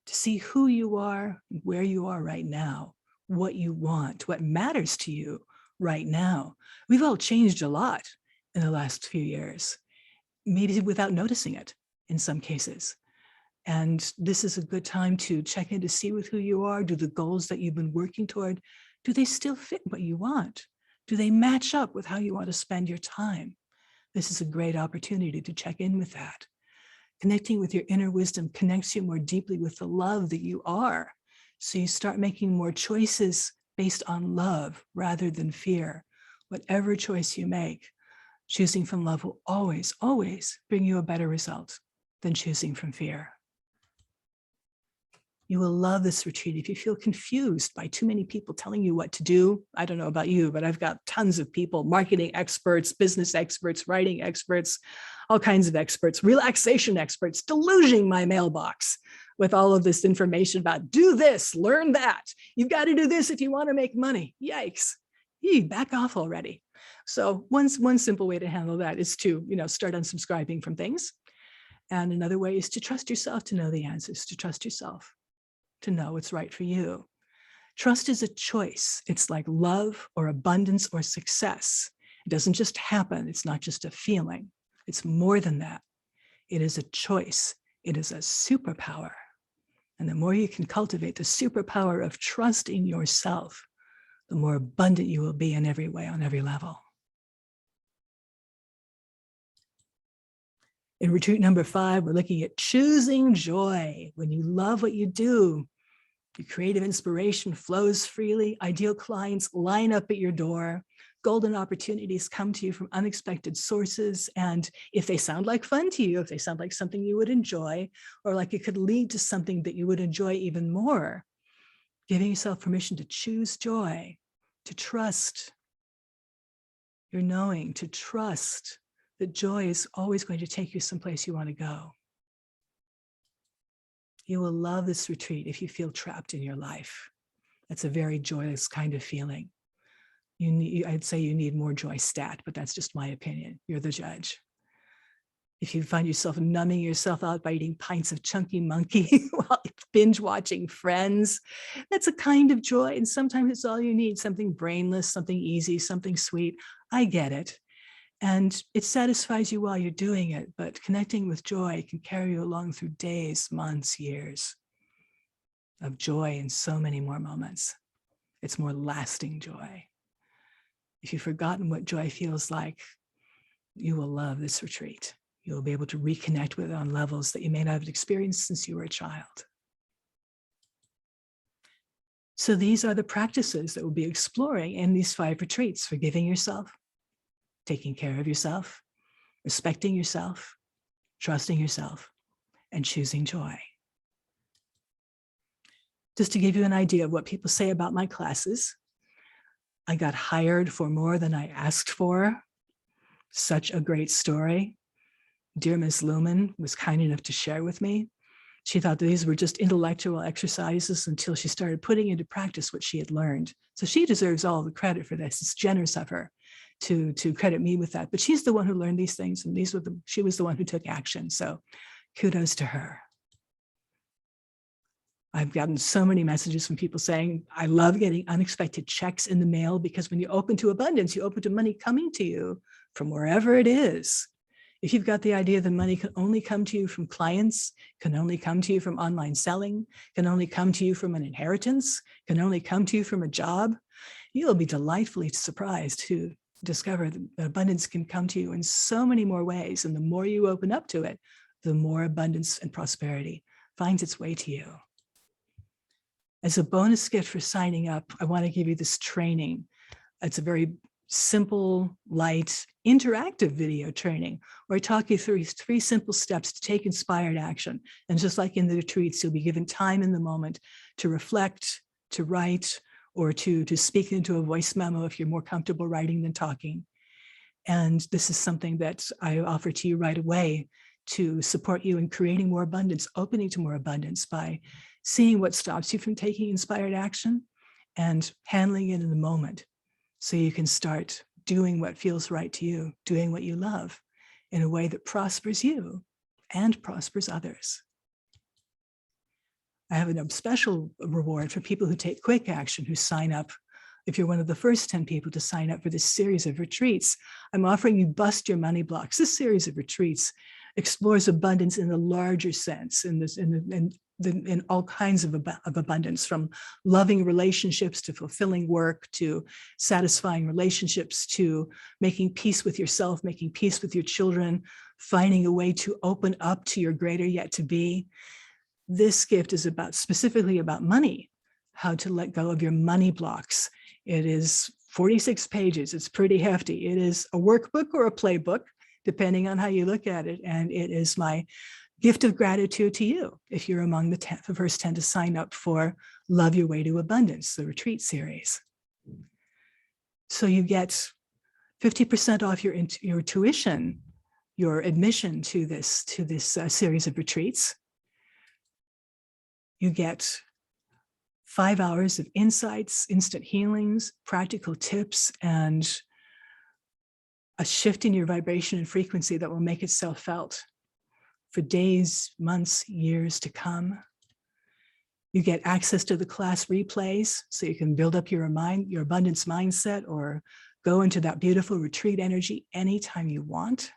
to see who you are, where you are right now, what you want, what matters to you right now. We've all changed a lot in the last few years, maybe without noticing it in some cases. And this is a good time to check in to see with who you are. Do the goals that you've been working toward, do they still fit what you want? Do they match up with how you want to spend your time? This is a great opportunity to check in with that. Connecting with your inner wisdom connects you more deeply with the love that you are. So you start making more choices based on love rather than fear. Whatever choice you make, Choosing from love will always, always bring you a better result than choosing from fear. You will love this retreat. If you feel confused by too many people telling you what to do, I don't know about you, but I've got tons of people, marketing experts, business experts, writing experts, all kinds of experts, relaxation experts, deluging my mailbox with all of this information about do this, learn that. You've got to do this if you want to make money. Yikes. Back off already. So one simple way to handle that is to, start unsubscribing from things. And another way is to trust yourself to know the answers, to trust yourself, to know what's right for you. Trust is a choice. It's like love or abundance or success. It doesn't just happen. It's not just a feeling. It's more than that. It is a choice. It is a superpower. And the more you can cultivate the superpower of trusting yourself, the more abundant you will be in every way, on every level. In retreat number 5, we're looking at choosing joy. When you love what you do, your creative inspiration flows freely, ideal clients line up at your door, golden opportunities come to you from unexpected sources. And if they sound like fun to you, if they sound like something you would enjoy, or like it could lead to something that you would enjoy even more, giving yourself permission to choose joy, to trust your knowing, to trust that joy is always going to take you someplace you want to go. You will love this retreat if you feel trapped in your life. That's a very joyless kind of feeling. I'd say you need more joy stat, but that's just my opinion. You're the judge. If you find yourself numbing yourself out by eating pints of chunky monkey while binge watching Friends, that's a kind of joy. And sometimes it's all you need, something brainless, something easy, something sweet. I get it. And it satisfies you while you're doing it, but connecting with joy can carry you along through days, months, years of joy in so many more moments. It's more lasting joy. If you've forgotten what joy feels like, you will love this retreat. You'll be able to reconnect with it on levels that you may not have experienced since you were a child. So these are the practices that we'll be exploring in these 5 retreats: forgiving yourself, taking care of yourself, respecting yourself, trusting yourself, and choosing joy. Just to give you an idea of what people say about my classes, I got hired for more than I asked for. Such a great story. Dear Ms. Lumen was kind enough to share with me. She thought that these were just intellectual exercises until she started putting into practice what she had learned. So she deserves all the credit for this. It's generous of her to credit me with that. But she's the one who learned these things, and she was the one who took action. So kudos to her. I've gotten so many messages from people saying, I love getting unexpected checks in the mail, because when you open to abundance, you open to money coming to you from wherever it is. If you've got the idea that money can only come to you from clients, can only come to you from online selling, can only come to you from an inheritance, can only come to you from a job, you'll be delightfully surprised to discover that abundance can come to you in so many more ways. And the more you open up to it, the more abundance and prosperity finds its way to you. As a bonus gift for signing up, I want to give you this training. It's a very simple, light, interactive video training where I talk you through 3 simple steps to take inspired action. And just like in the retreats, you'll be given time in the moment to reflect, to write, or to speak into a voice memo if you're more comfortable writing than talking. And this is something that I offer to you right away to support you in creating more abundance, opening to more abundance by seeing what stops you from taking inspired action and handling it in the moment, so you can start doing what feels right to you, doing what you love in a way that prospers you and prospers others. I have a special reward for people who take quick action, who sign up. If you're one of the first 10 people to sign up for this series of retreats, I'm offering you Bust Your Money Blocks. This series of retreats explores abundance in a larger sense, in all kinds of abundance, from loving relationships to fulfilling work to satisfying relationships to making peace with yourself, making peace with your children, finding a way to open up to your greater yet to be. This gift is specifically about money, how to let go of your money blocks. It is 46 pages. It's pretty hefty. It is a workbook or a playbook, depending on how you look at it. And it is my gift of gratitude to you if you're among the first 10 to sign up for Love Your Way to Abundance, the retreat series. So you get 50% off your tuition, your admission to this series of retreats. You get 5 hours of insights, instant healings, practical tips, and a shift in your vibration and frequency that will make itself felt for days, months, years to come. You get access to the class replays so you can build up your abundance mindset or go into that beautiful retreat energy anytime you want.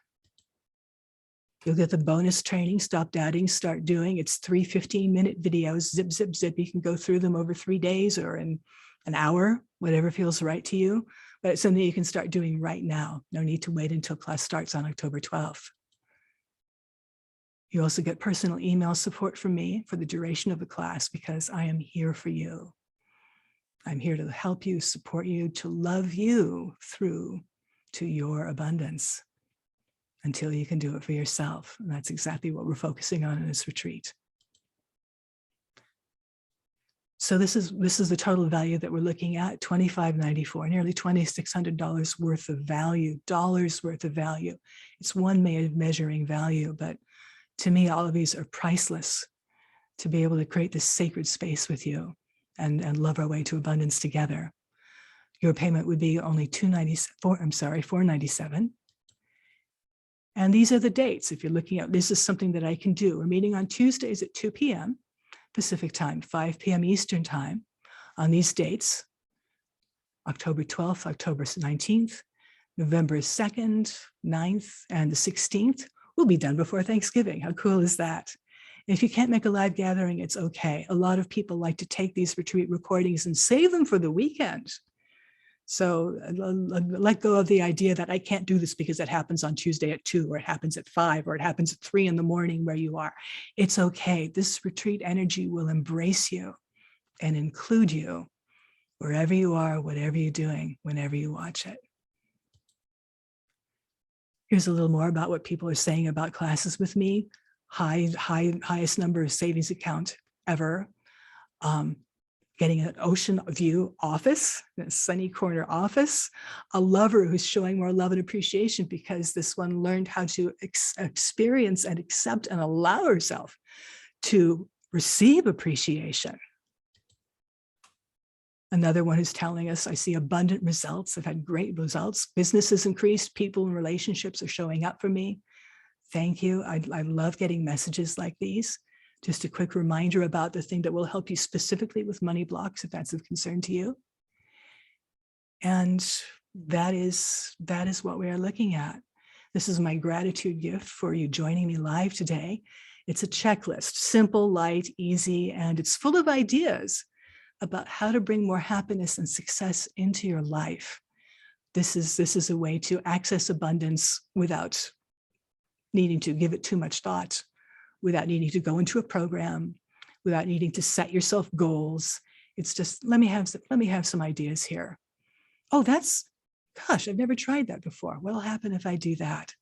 You'll get the bonus training, Stop Doubting, Start Doing. It's 3 15-minute videos, zip, zip, zip. You can go through them over 3 days or in an hour, whatever feels right to you. But it's something you can start doing right now. No need to wait until class starts on October 12th. You also get personal email support from me for the duration of the class because I am here for you. I'm here to help you, support you, to love you through to your abundance until you can do it for yourself. And that's exactly what we're focusing on in this retreat. So this is the total value that we're looking at, $25.94, nearly $2,600 worth of value, dollars worth of value. It's one way of measuring value, but to me, all of these are priceless to be able to create this sacred space with you and love our way to abundance together. Your payment would be only $497. And these are the dates. If you're looking at, this is something that I can do. We're meeting on Tuesdays at 2 p.m. Pacific time, 5 p.m. Eastern time on these dates, October 12th, October 19th, November 2nd, 9th, and the 16th. We'll be done before Thanksgiving. How cool is that? If you can't make a live gathering, it's okay. A lot of people like to take these retreat recordings and save them for the weekend. So let go of the idea that I can't do this because it happens on Tuesday at 2, or it happens at 5, or it happens at 3 in the morning where you are. It's okay. This retreat energy will embrace you and include you wherever you are, whatever you're doing, whenever you watch it. Here's a little more about what people are saying about classes with me. Highest number of savings account ever. Getting an ocean view office, a sunny corner office, a lover who's showing more love and appreciation because this one learned how to experience and accept and allow herself to receive appreciation. Another one who's telling us, I see abundant results. I've had great results. Business has increased. People and relationships are showing up for me. Thank you. I love getting messages like these. Just a quick reminder about the thing that will help you specifically with money blocks, if that's of concern to you. And that is what we are looking at. This is my gratitude gift for you joining me live today. It's a checklist, simple, light, easy, and it's full of ideas about how to bring more happiness and success into your life. This is a way to access abundance without needing to give it too much thought, without needing to go into a program, without needing to set yourself goals. It's just, let me have some ideas here. Oh, gosh, I've never tried that before. What'll happen if I do that?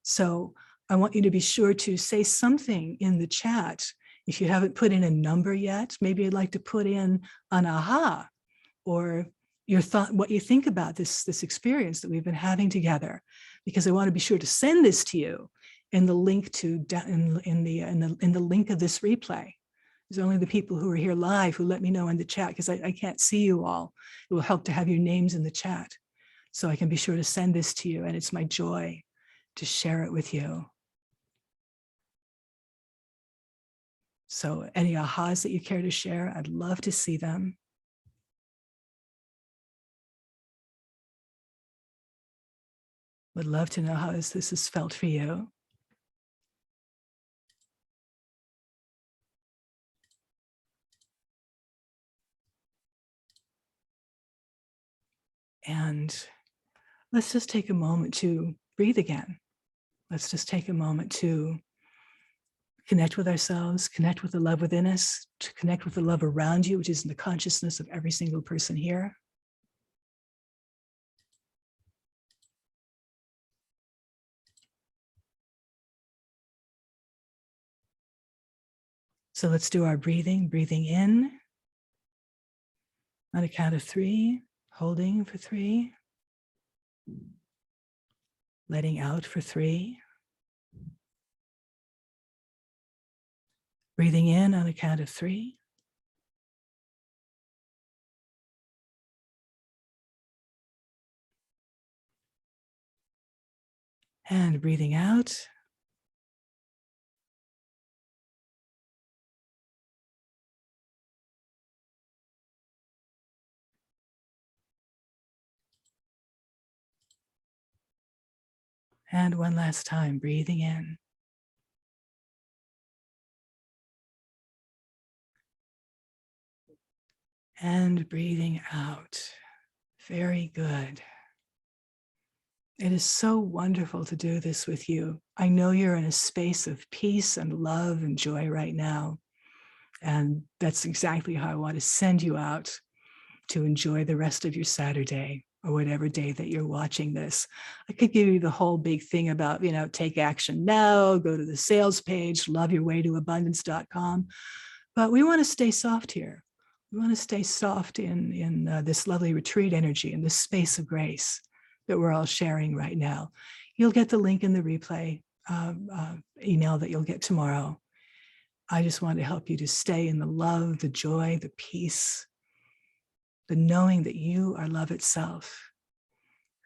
So I want you to be sure to say something in the chat. If you haven't put in a number yet, maybe you'd like to put in an aha, or your thought, what you think about this experience that we've been having together, because I want to be sure to send this to you in the link in the link of this replay. There's only the people who are here live who let me know in the chat, because I can't see you all. It will help to have your names in the chat so I can be sure to send this to you, and it's my joy to share it with you. So any ahas that you care to share, I'd love to see them. Would love to know how this has felt for you. And let's just take a moment to breathe again. Let's just take a moment to connect with ourselves, connect with the love within us, to connect with the love around you, which is in the consciousness of every single person here. So let's do our breathing. Breathing in on a count of 3, holding for 3, letting out for 3, breathing in on a count of 3, and breathing out. And one last time, breathing in. And breathing out. Very good. It is so wonderful to do this with you. I know you're in a space of peace and love and joy right now. And that's exactly how I want to send you out to enjoy the rest of your Saturday or whatever day that you're watching this. I could give you the whole big thing about, take action now, go to the sales page, loveyourwaytoabundance.com. But we want to stay soft here. We want to stay soft in this lovely retreat energy, in this space of grace that we're all sharing right now. You'll get the link in the replay email that you'll get tomorrow. I just want to help you to stay in the love, the joy, the peace, the knowing that you are love itself,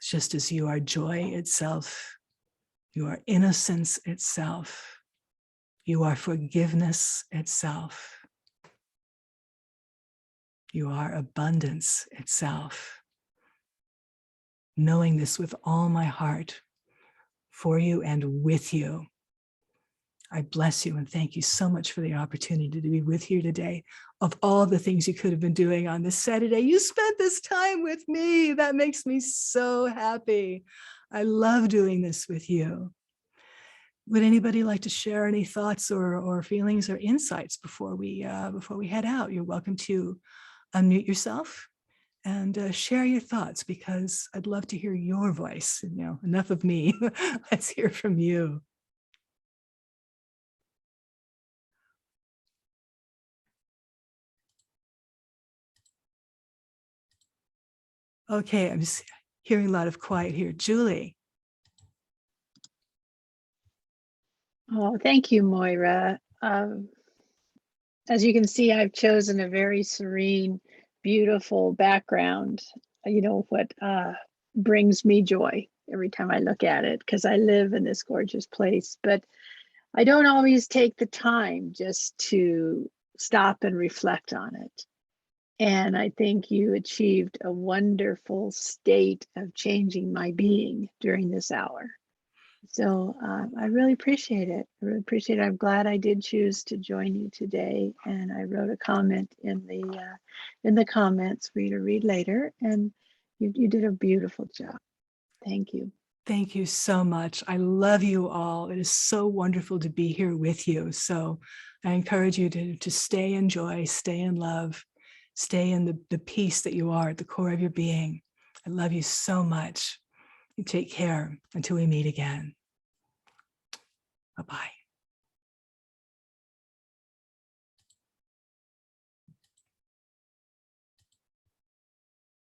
just as you are joy itself, you are innocence itself, you are forgiveness itself, you are abundance itself. Knowing this with all my heart, for you and with you. I bless you and thank you so much for the opportunity to be with you today. Of all the things you could have been doing on this Saturday, you spent this time with me. That makes me so happy. I love doing this with you. Would anybody like to share any thoughts or feelings or insights before we head out? You're welcome to unmute yourself and share your thoughts, because I'd love to hear your voice. Enough of me. Let's hear from you. Okay, I'm just hearing a lot of quiet here. Julie. Oh, thank you, Moira. As you can see, I've chosen a very serene, beautiful background. What brings me joy every time I look at it, because I live in this gorgeous place. But I don't always take the time just to stop and reflect on it. And I think you achieved a wonderful state of changing my being during this hour. So I really appreciate it. I really appreciate it. I'm glad I did choose to join you today. And I wrote a comment in the comments for you to read later. And you did a beautiful job. Thank you. Thank you so much. I love you all. It is so wonderful to be here with you. So I encourage you to stay in joy, stay in love, stay in the peace that you are at the core of your being. I love you so much. You take care until we meet again. Bye-bye.